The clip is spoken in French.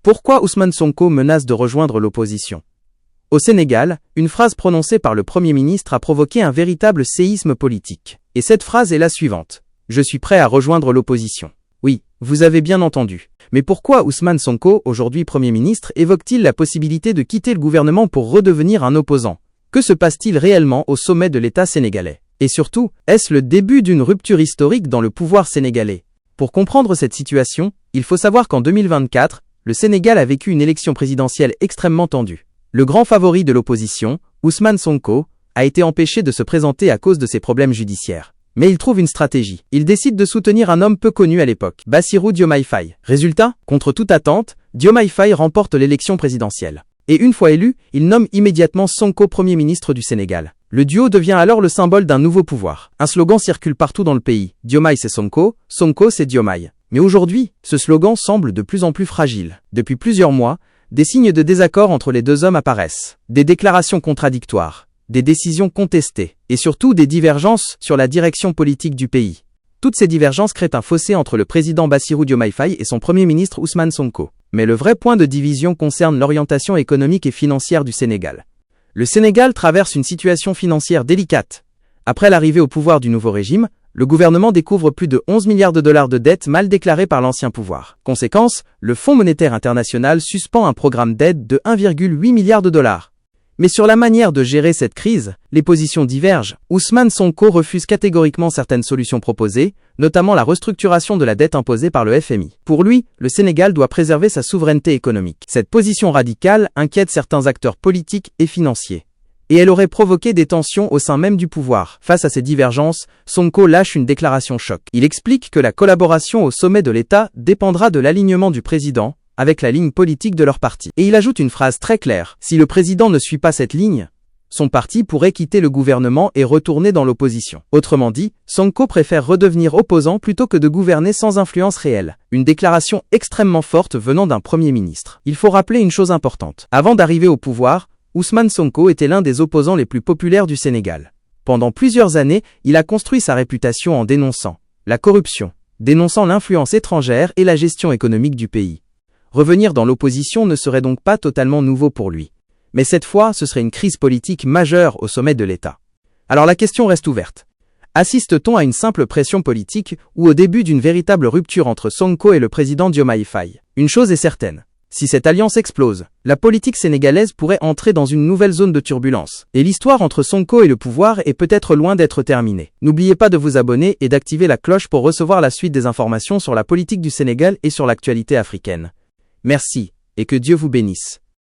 Pourquoi Ousmane Sonko menace de rejoindre l'opposition? Au Sénégal, une phrase prononcée par le Premier ministre a provoqué un véritable séisme politique. Et cette phrase est la suivante. Je suis prêt à rejoindre l'opposition. Oui, vous avez bien entendu. Mais pourquoi Ousmane Sonko, aujourd'hui Premier ministre, évoque-t-il la possibilité de quitter le gouvernement pour redevenir un opposant? Que se passe-t-il réellement au sommet de l'État sénégalais? Et surtout, est-ce le début d'une rupture historique dans le pouvoir sénégalais? Pour comprendre cette situation, il faut savoir qu'en 2024, le Sénégal a vécu une élection présidentielle extrêmement tendue. Le grand favori de l'opposition, Ousmane Sonko, a été empêché de se présenter à cause de ses problèmes judiciaires. Mais il trouve une stratégie. Il décide de soutenir un homme peu connu à l'époque, Bassirou Diomaye Faye. Résultat, contre toute attente, Diomaye Faye remporte l'élection présidentielle. Et une fois élu, il nomme immédiatement Sonko Premier ministre du Sénégal. Le duo devient alors le symbole d'un nouveau pouvoir. Un slogan circule partout dans le pays. Diomaye c'est Sonko, Sonko c'est Diomaye. Mais aujourd'hui, ce slogan semble de plus en plus fragile. Depuis plusieurs mois, des signes de désaccord entre les deux hommes apparaissent. Des déclarations contradictoires, des décisions contestées, et surtout des divergences sur la direction politique du pays. Toutes ces divergences créent un fossé entre le président Bassirou Diomaye Faye et son premier ministre Ousmane Sonko. Mais le vrai point de division concerne l'orientation économique et financière du Sénégal. Le Sénégal traverse une situation financière délicate. Après l'arrivée au pouvoir du nouveau régime, le gouvernement découvre plus de 11 milliards de dollars de dettes mal déclarées par l'ancien pouvoir. Conséquence, le Fonds monétaire international suspend un programme d'aide de 1,8 milliard de dollars. Mais sur la manière de gérer cette crise, les positions divergent. Ousmane Sonko refuse catégoriquement certaines solutions proposées, notamment la restructuration de la dette imposée par le FMI. Pour lui, le Sénégal doit préserver sa souveraineté économique. Cette position radicale inquiète certains acteurs politiques et financiers. Et elle aurait provoqué des tensions au sein même du pouvoir. Face à ces divergences, Sonko lâche une déclaration choc. Il explique que la collaboration au sommet de l'État dépendra de l'alignement du président avec la ligne politique de leur parti. Et il ajoute une phrase très claire. Si le président ne suit pas cette ligne, son parti pourrait quitter le gouvernement et retourner dans l'opposition. Autrement dit, Sonko préfère redevenir opposant plutôt que de gouverner sans influence réelle. Une déclaration extrêmement forte venant d'un Premier ministre. Il faut rappeler une chose importante. Avant d'arriver au pouvoir, Ousmane Sonko était l'un des opposants les plus populaires du Sénégal. Pendant plusieurs années, il a construit sa réputation en dénonçant la corruption, dénonçant l'influence étrangère et la gestion économique du pays. Revenir dans l'opposition ne serait donc pas totalement nouveau pour lui. Mais cette fois, ce serait une crise politique majeure au sommet de l'État. Alors la question reste ouverte. Assiste-t-on à une simple pression politique ou au début d'une véritable rupture entre Sonko et le président Diomaye Faye? Une chose est certaine. Si cette alliance explose, la politique sénégalaise pourrait entrer dans une nouvelle zone de turbulence. Et l'histoire entre Sonko et le pouvoir est peut-être loin d'être terminée. N'oubliez pas de vous abonner et d'activer la cloche pour recevoir la suite des informations sur la politique du Sénégal et sur l'actualité africaine. Merci, et que Dieu vous bénisse.